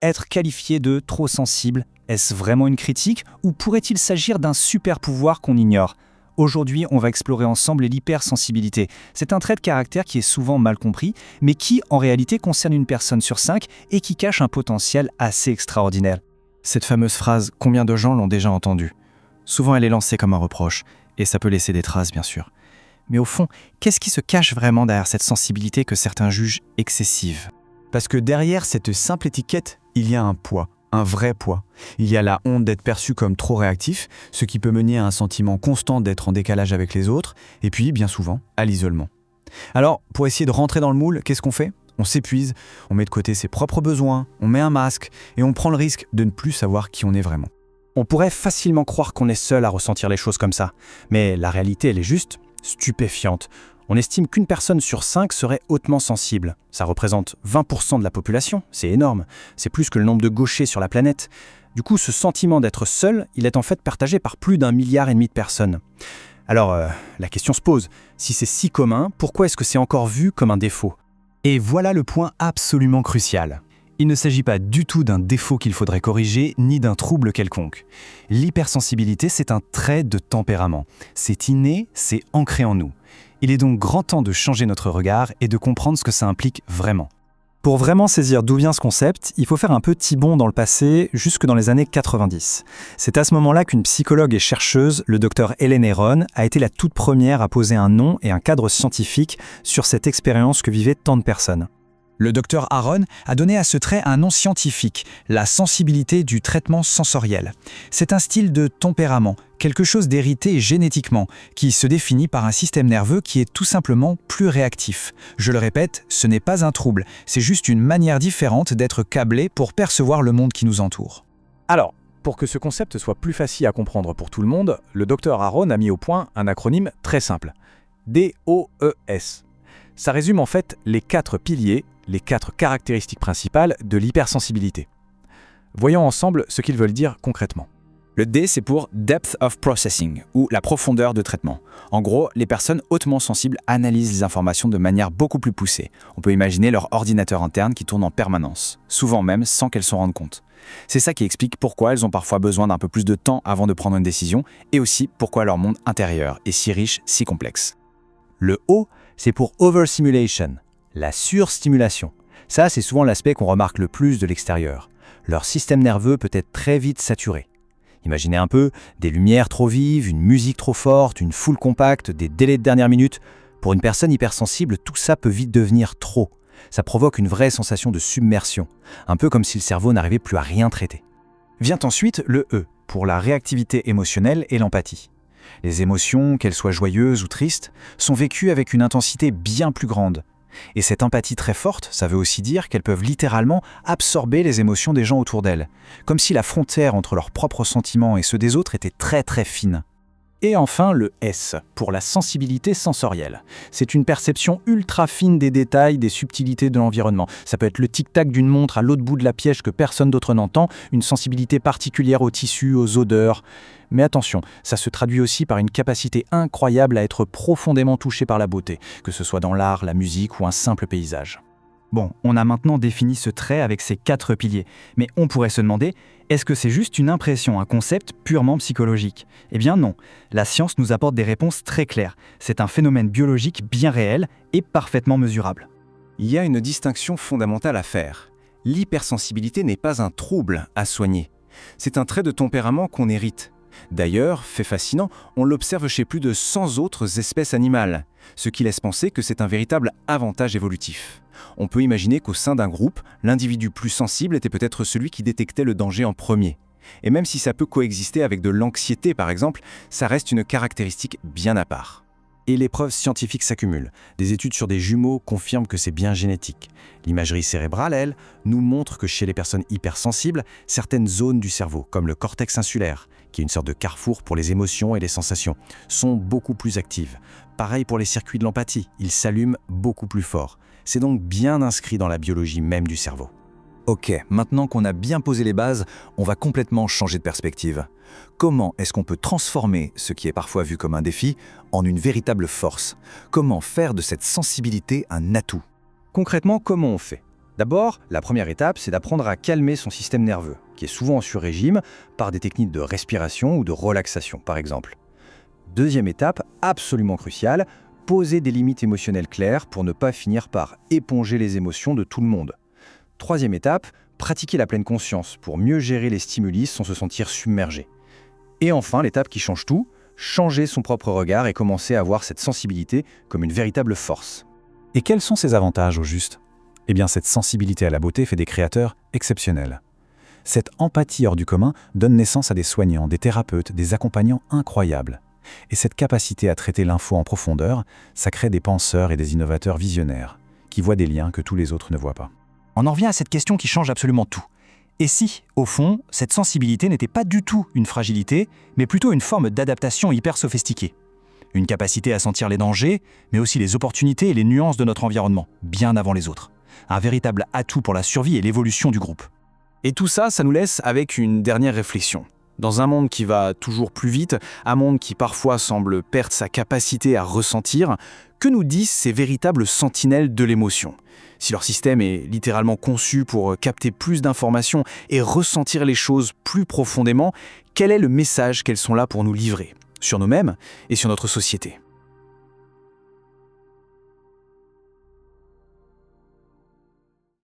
être qualifié de trop sensible, est-ce vraiment une critique ou pourrait-il s'agir d'un super pouvoir qu'on ignore ? Aujourd'hui, on va explorer ensemble l'hypersensibilité. C'est un trait de caractère qui est souvent mal compris, mais qui, en réalité, concerne une personne sur 5 et qui cache un potentiel assez extraordinaire. Cette fameuse phrase, combien de gens l'ont déjà entendue ? Souvent, elle est lancée comme un reproche, et ça peut laisser des traces, bien sûr. Mais au fond, qu'est-ce qui se cache vraiment derrière cette sensibilité que certains jugent excessive ? Parce que derrière cette simple étiquette, il y a un poids, un vrai poids. Il y a la honte d'être perçu comme trop réactif, ce qui peut mener à un sentiment constant d'être en décalage avec les autres, et puis, bien souvent, à l'isolement. Alors, pour essayer de rentrer dans le moule, qu'est-ce qu'on fait ? On s'épuise, on met de côté ses propres besoins, on met un masque, et on prend le risque de ne plus savoir qui on est vraiment. On pourrait facilement croire qu'on est seul à ressentir les choses comme ça, mais la réalité, elle est juste stupéfiante. On estime qu'une personne sur 5 serait hautement sensible. Ça représente 20% de la population, c'est énorme. C'est plus que le nombre de gauchers sur la planète. Du coup, ce sentiment d'être seul, il est en fait partagé par plus d'1,5 milliard de personnes. Alors, la question se pose, si c'est si commun, pourquoi est-ce que c'est encore vu comme un défaut ? Et voilà le point absolument crucial. Il ne s'agit pas du tout d'un défaut qu'il faudrait corriger, ni d'un trouble quelconque. L'hypersensibilité, c'est un trait de tempérament. C'est inné, c'est ancré en nous. Il est donc grand temps de changer notre regard et de comprendre ce que ça implique vraiment. Pour vraiment saisir d'où vient ce concept, il faut faire un petit bond dans le passé, jusque dans les années 90. C'est à ce moment-là qu'une psychologue et chercheuse, le docteur Helen Herron, a été la toute première à poser un nom et un cadre scientifique sur cette expérience que vivaient tant de personnes. Le docteur Herron a donné à ce trait un nom scientifique, la sensibilité du traitement sensoriel. C'est un style de tempérament, quelque chose d'hérité génétiquement, qui se définit par un système nerveux qui est tout simplement plus réactif. Je le répète, ce n'est pas un trouble, c'est juste une manière différente d'être câblé pour percevoir le monde qui nous entoure. Alors, pour que ce concept soit plus facile à comprendre pour tout le monde, le docteur Herron a mis au point un acronyme très simple. DOES. Ça résume en fait les 4 piliers, les 4 caractéristiques principales de l'hypersensibilité. Voyons ensemble ce qu'ils veulent dire concrètement. Le D, c'est pour Depth of Processing, ou la profondeur de traitement. En gros, les personnes hautement sensibles analysent les informations de manière beaucoup plus poussée. On peut imaginer leur ordinateur interne qui tourne en permanence, souvent même sans qu'elles s'en rendent compte. C'est ça qui explique pourquoi elles ont parfois besoin d'un peu plus de temps avant de prendre une décision, et aussi pourquoi leur monde intérieur est si riche, si complexe. Le O, c'est pour Overstimulation, la surstimulation. Ça, c'est souvent l'aspect qu'on remarque le plus de l'extérieur. Leur système nerveux peut être très vite saturé. Imaginez un peu, des lumières trop vives, une musique trop forte, une foule compacte, des délais de dernière minute. Pour une personne hypersensible, tout ça peut vite devenir trop. Ça provoque une vraie sensation de submersion, un peu comme si le cerveau n'arrivait plus à rien traiter. Vient ensuite le E, pour la réactivité émotionnelle et l'empathie. Les émotions, qu'elles soient joyeuses ou tristes, sont vécues avec une intensité bien plus grande. Et cette empathie très forte, ça veut aussi dire qu'elles peuvent littéralement absorber les émotions des gens autour d'elles, comme si la frontière entre leurs propres sentiments et ceux des autres était très très fine. Et enfin le S, pour la sensibilité sensorielle. C'est une perception ultra fine des détails, des subtilités de l'environnement. Ça peut être le tic-tac d'une montre à l'autre bout de la pièce que personne d'autre n'entend, une sensibilité particulière aux tissus, aux odeurs. Mais attention, ça se traduit aussi par une capacité incroyable à être profondément touché par la beauté, que ce soit dans l'art, la musique ou un simple paysage. Bon, on a maintenant défini ce trait avec ses 4 piliers, mais on pourrait se demander, est-ce que c'est juste une impression, un concept purement psychologique ? Eh bien non, la science nous apporte des réponses très claires. C'est un phénomène biologique bien réel et parfaitement mesurable. Il y a une distinction fondamentale à faire. L'hypersensibilité n'est pas un trouble à soigner. C'est un trait de tempérament qu'on hérite. D'ailleurs, fait fascinant, on l'observe chez plus de 100 autres espèces animales, ce qui laisse penser que c'est un véritable avantage évolutif. On peut imaginer qu'au sein d'un groupe, l'individu plus sensible était peut-être celui qui détectait le danger en premier. Et même si ça peut coexister avec de l'anxiété par exemple, ça reste une caractéristique bien à part. Et les preuves scientifiques s'accumulent. Des études sur des jumeaux confirment que c'est bien génétique. L'imagerie cérébrale, elle, nous montre que chez les personnes hypersensibles, certaines zones du cerveau, comme le cortex insulaire, qui est une sorte de carrefour pour les émotions et les sensations, sont beaucoup plus actives. Pareil pour les circuits de l'empathie, ils s'allument beaucoup plus fort. C'est donc bien inscrit dans la biologie même du cerveau. Ok, maintenant qu'on a bien posé les bases, on va complètement changer de perspective. Comment est-ce qu'on peut transformer ce qui est parfois vu comme un défi en une véritable force ? Comment faire de cette sensibilité un atout ? Concrètement, comment on fait ? D'abord, la première étape, c'est d'apprendre à calmer son système nerveux, qui est souvent en sur-régime, par des techniques de respiration ou de relaxation, par exemple. Deuxième étape, absolument cruciale, poser des limites émotionnelles claires pour ne pas finir par éponger les émotions de tout le monde. Troisième étape, pratiquer la pleine conscience pour mieux gérer les stimuli sans se sentir submergé. Et enfin, l'étape qui change tout, changer son propre regard et commencer à voir cette sensibilité comme une véritable force. Et quels sont ces avantages au juste ? Eh bien, cette sensibilité à la beauté fait des créateurs exceptionnels. Cette empathie hors du commun donne naissance à des soignants, des thérapeutes, des accompagnants incroyables. Et cette capacité à traiter l'info en profondeur, ça crée des penseurs et des innovateurs visionnaires, qui voient des liens que tous les autres ne voient pas. On en revient à cette question qui change absolument tout. Et si, au fond, cette sensibilité n'était pas du tout une fragilité, mais plutôt une forme d'adaptation hyper sophistiquée ? Une capacité à sentir les dangers, mais aussi les opportunités et les nuances de notre environnement, bien avant les autres. Un véritable atout pour la survie et l'évolution du groupe. Et tout ça, ça nous laisse avec une dernière réflexion. Dans un monde qui va toujours plus vite, un monde qui parfois semble perdre sa capacité à ressentir, que nous disent ces véritables sentinelles de l'émotion ? Si leur système est littéralement conçu pour capter plus d'informations et ressentir les choses plus profondément, quel est le message qu'elles sont là pour nous livrer, sur nous-mêmes et sur notre société ?